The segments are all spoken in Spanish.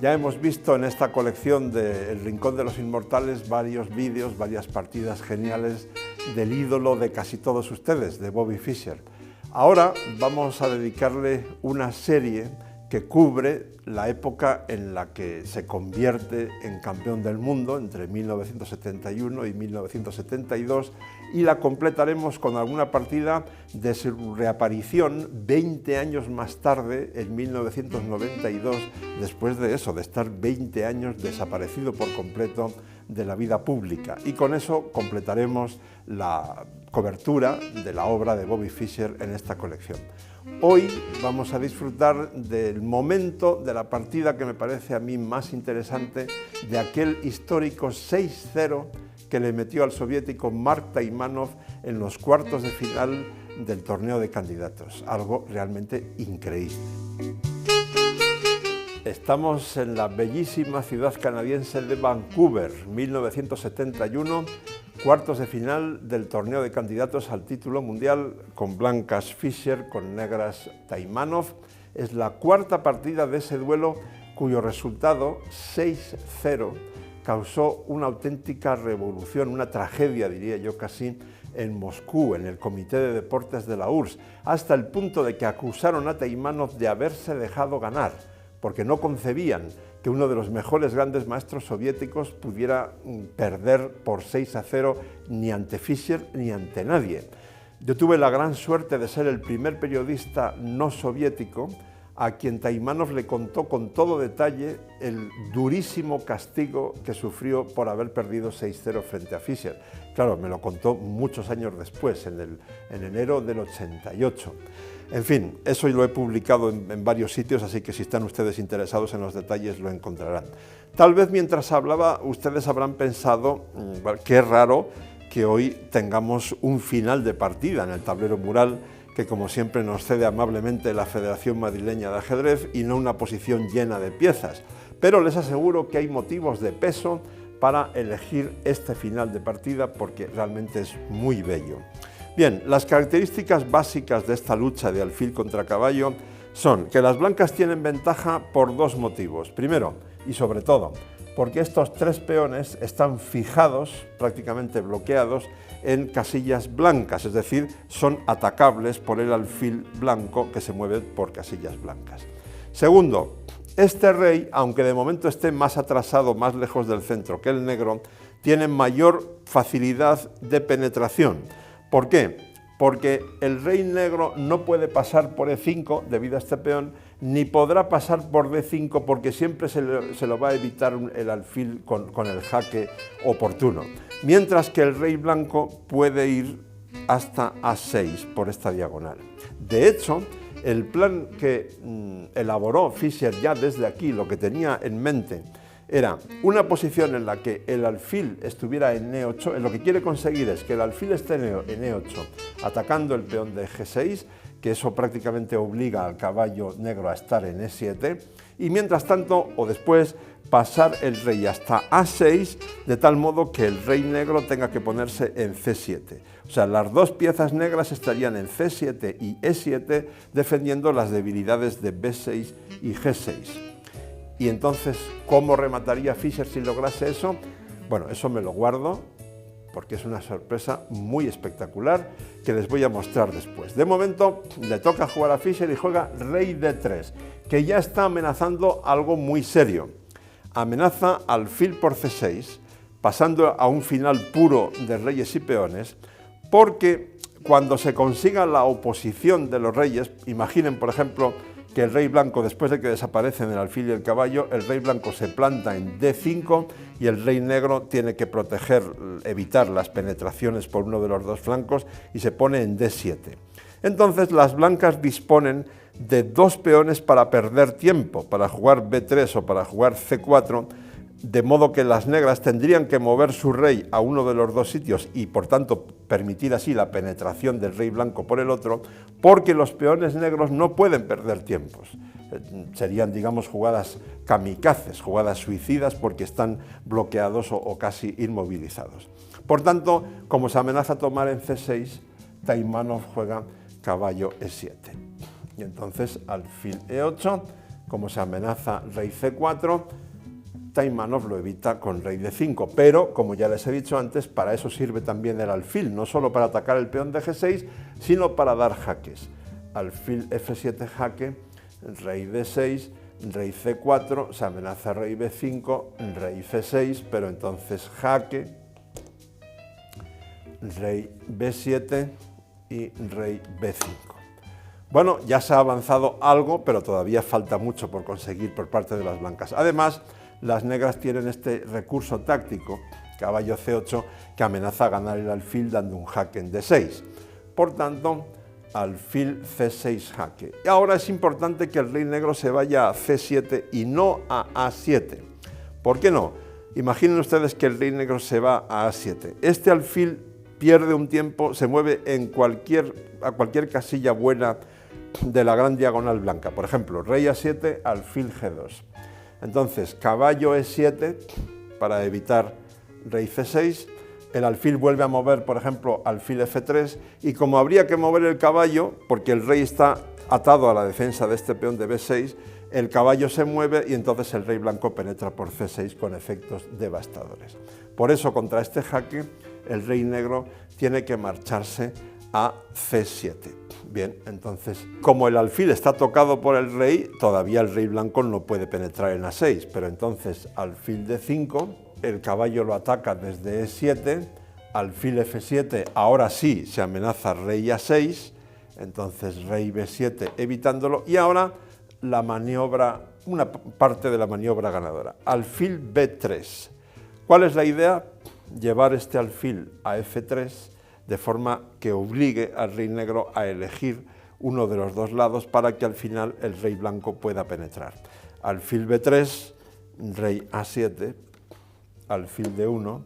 Ya hemos visto en esta colección de El Rincón de los Inmortales varios vídeos, varias partidas geniales del ídolo de casi todos ustedes, de Bobby Fischer. Ahora vamos a dedicarle una serie que cubre la época en la que se convierte en campeón del mundo, entre 1971 y 1972, y la completaremos con alguna partida de su reaparición 20 años más tarde, en 1992, después de eso, de estar 20 años desaparecido por completo de la vida pública. Y con eso completaremos la cobertura de la obra de Bobby Fischer en esta colección. Hoy vamos a disfrutar del momento de la partida que me parece a mí más interesante, de aquel histórico 6-0 que le metió al soviético Mark Taimanov en los cuartos de final del torneo de candidatos. Algo realmente increíble. Estamos en la bellísima ciudad canadiense de Vancouver, 1971, cuartos de final del torneo de candidatos al título mundial, con blancas Fischer, con negras Taimanov. Es la cuarta partida de ese duelo, cuyo resultado, 6-0, causó una auténtica revolución, una tragedia, diría yo casi, en Moscú, en el Comité de Deportes de la URSS, hasta el punto de que acusaron a Taimanov de haberse dejado ganar, porque no concebían que uno de los mejores grandes maestros soviéticos pudiera perder por 6-0 ni ante Fischer ni ante nadie. Yo tuve la gran suerte de ser el primer periodista no soviético a quien Taimanov le contó con todo detalle el durísimo castigo que sufrió por haber perdido 6-0 frente a Fischer. Claro, me lo contó muchos años después, en enero del 88. En fin, eso lo he publicado en varios sitios, así que si están ustedes interesados en los detalles lo encontrarán. Tal vez mientras hablaba ustedes habrán pensado, qué raro que hoy tengamos un final de partida en el tablero mural, que como siempre nos cede amablemente la Federación Madrileña de Ajedrez y no una posición llena de piezas. Pero les aseguro que hay motivos de peso para elegir este final de partida porque realmente es muy bello. Bien, las características básicas de esta lucha de alfil contra caballo son que las blancas tienen ventaja por dos motivos. Primero, y sobre todo, porque estos tres peones están fijados, prácticamente bloqueados, en casillas blancas, es decir, son atacables por el alfil blanco que se mueve por casillas blancas. Segundo, este rey, aunque de momento esté más atrasado, más lejos del centro que el negro, tiene mayor facilidad de penetración. ¿Por qué? Porque el rey negro no puede pasar por E5 debido a este peón, ni podrá pasar por D5 porque siempre se lo va a evitar el alfil con el jaque oportuno. Mientras que el rey blanco puede ir hasta A6 por esta diagonal. De hecho, el plan que elaboró Fischer ya desde aquí, lo que tenía en mente, era una posición en la que el alfil estuviera en E8, lo que quiere conseguir es que el alfil esté en E8, atacando el peón de G6, que eso prácticamente obliga al caballo negro a estar en E7, y mientras tanto, o después, pasar el rey hasta A6, de tal modo que el rey negro tenga que ponerse en C7. O sea, las dos piezas negras estarían en C7 y E7, defendiendo las debilidades de B6 y G6. Y entonces, ¿cómo remataría Fischer si lograse eso? Bueno, eso me lo guardo porque es una sorpresa muy espectacular que les voy a mostrar después. De momento, le toca jugar a Fischer y juega rey D3, que ya está amenazando algo muy serio. Amenaza alfil por C6, pasando a un final puro de reyes y peones, porque cuando se consiga la oposición de los reyes, imaginen, por ejemplo, que el rey blanco, después de que desaparecen el alfil y el caballo, el rey blanco se planta en D5 y el rey negro tiene que evitar las penetraciones por uno de los dos flancos y se pone en D7. Entonces las blancas disponen de dos peones para perder tiempo, para jugar B3 o para jugar C4, de modo que las negras tendrían que mover su rey a uno de los dos sitios y por tanto permitir así la penetración del rey blanco por el otro, porque los peones negros no pueden perder tiempos. Serían, digamos, jugadas kamikazes, jugadas suicidas porque están bloqueados o casi inmovilizados. Por tanto, como se amenaza tomar en C6, Taimanov juega caballo E7. Y entonces alfil E8, como se amenaza rey C4, Taimanov lo evita con rey D5, pero, como ya les he dicho antes, para eso sirve también el alfil, no solo para atacar el peón de G6, sino para dar jaques. Alfil F7 jaque, rey D6, rey C4, se amenaza rey B5, rey C6, pero entonces jaque, rey B7 y rey B5. Bueno, ya se ha avanzado algo, pero todavía falta mucho por conseguir por parte de las blancas. Además, las negras tienen este recurso táctico, caballo C8, que amenaza a ganar el alfil dando un jaque en D6. Por tanto, alfil C6 jaque. Y ahora es importante que el rey negro se vaya a C7 y no a A7. ¿Por qué no? Imaginen ustedes que el rey negro se va a A7. Este alfil pierde un tiempo, se mueve a cualquier casilla buena de la gran diagonal blanca. Por ejemplo, rey A7, alfil G2. Entonces, caballo E7 para evitar rey C6. El alfil vuelve a mover, por ejemplo, alfil F3, y como habría que mover el caballo, porque el rey está atado a la defensa de este peón de B6, el caballo se mueve y entonces el rey blanco penetra por C6 con efectos devastadores. Por eso, contra este jaque, el rey negro tiene que marcharse a C7. Bien, entonces, como el alfil está tocado por el rey, todavía el rey blanco no puede penetrar en A6, pero entonces alfil D5, el caballo lo ataca desde E7, alfil F7, ahora sí se amenaza rey A6, entonces rey B7 evitándolo, y ahora la maniobra, una parte de la maniobra ganadora, alfil B3. ¿Cuál es la idea? Llevar este alfil a F3 de forma que obligue al rey negro a elegir uno de los dos lados para que al final el rey blanco pueda penetrar. Alfil B3, rey A7, alfil D1,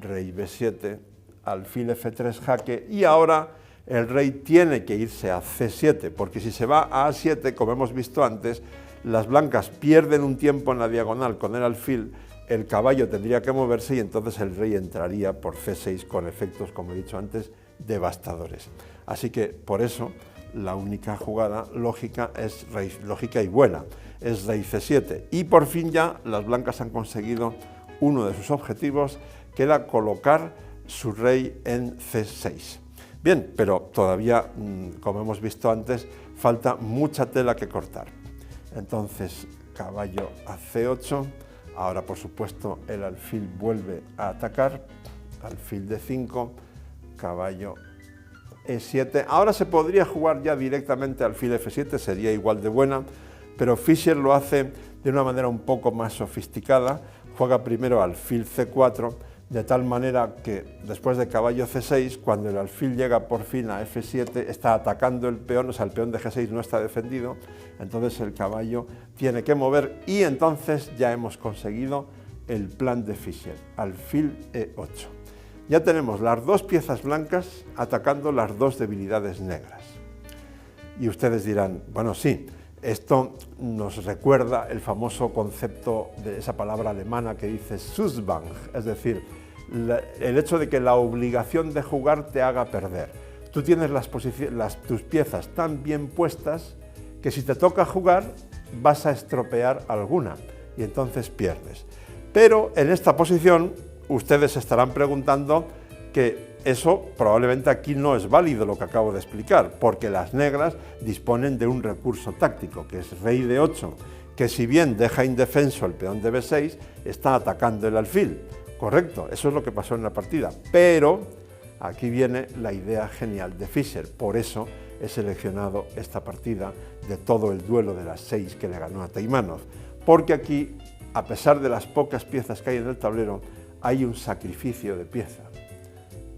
rey B7, alfil F3 jaque, y ahora el rey tiene que irse a C7, porque si se va a A7, como hemos visto antes, las blancas pierden un tiempo en la diagonal con el alfil, el caballo tendría que moverse y entonces el rey entraría por C6 con efectos, como he dicho antes, devastadores. Así que por eso la única jugada lógica es lógica y buena, es rey C7. Y por fin ya las blancas han conseguido uno de sus objetivos, que era colocar su rey en C6. Bien, pero todavía, como hemos visto antes, falta mucha tela que cortar. Entonces, caballo a C8. Ahora, por supuesto, el alfil vuelve a atacar, alfil D5, caballo E7. Ahora se podría jugar ya directamente alfil F7, sería igual de buena, pero Fischer lo hace de una manera un poco más sofisticada. Juega primero alfil C4, de tal manera que después de caballo C6, cuando el alfil llega por fin a F7, está atacando el peón, o sea, el peón de G6 no está defendido, entonces el caballo tiene que mover y entonces ya hemos conseguido el plan de Fischer, alfil E8. Ya tenemos las dos piezas blancas atacando las dos debilidades negras. Y ustedes dirán, bueno, sí, esto nos recuerda el famoso concepto de esa palabra alemana que dice Zugzwang, es decir, el hecho de que la obligación de jugar te haga perder. Tú tienes tus piezas tan bien puestas que si te toca jugar vas a estropear alguna y entonces pierdes. Pero en esta posición ustedes se estarán preguntando que eso probablemente aquí no es válido lo que acabo de explicar, porque las negras disponen de un recurso táctico, que es rey de 8, que si bien deja indefenso el peón de B6, está atacando el alfil. Correcto, eso es lo que pasó en la partida, pero aquí viene la idea genial de Fischer, por eso he seleccionado esta partida de todo el duelo de las 6 que le ganó a Taimanov, porque aquí, a pesar de las pocas piezas que hay en el tablero, hay un sacrificio de pieza.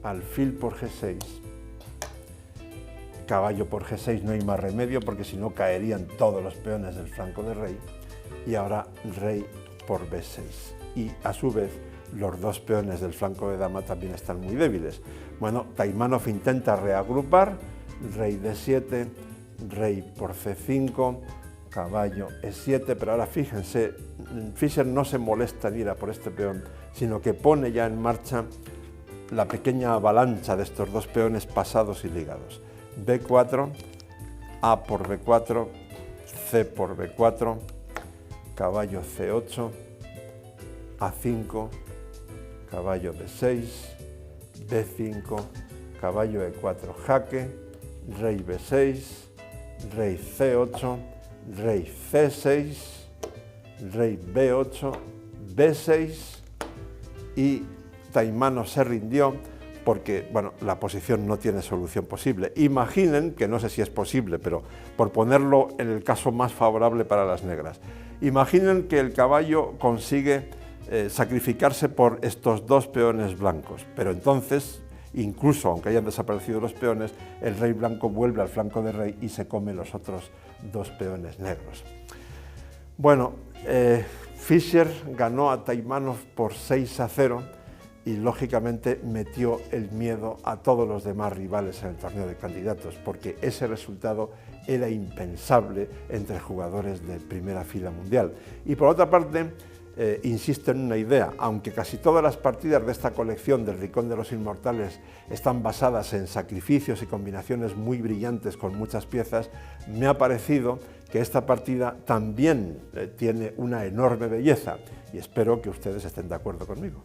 Alfil por G6, caballo por G6, no hay más remedio porque si no caerían todos los peones del flanco de rey, y ahora rey por B6. Y a su vez los dos peones del flanco de dama también están muy débiles. Bueno, Taimanov intenta reagrupar, rey D7, rey por C5, caballo E7, pero ahora fíjense, Fischer no se molesta en ir a por este peón, sino que pone ya en marcha la pequeña avalancha de estos dos peones pasados y ligados. B4, A por B4, C por B4, caballo C8, A5, caballo D6, B5, caballo E4 jaque, rey B6, rey C8, rey C6, rey B8, B6 y Taimano se rindió porque, bueno, la posición no tiene solución posible. Imaginen, que no sé si es posible, pero por ponerlo en el caso más favorable para las negras, imaginen que el caballo consigue sacrificarse por estos dos peones blancos, pero entonces, incluso aunque hayan desaparecido los peones, el rey blanco vuelve al flanco de rey y se come los otros dos peones negros. Bueno, Fischer ganó a Taimano por 6-0 y lógicamente metió el miedo a todos los demás rivales en el torneo de candidatos, porque ese resultado era impensable entre jugadores de primera fila mundial. Y por otra parte, insisto en una idea, aunque casi todas las partidas de esta colección del Rincón de los Inmortales están basadas en sacrificios y combinaciones muy brillantes con muchas piezas, me ha parecido que esta partida también tiene una enorme belleza y espero que ustedes estén de acuerdo conmigo.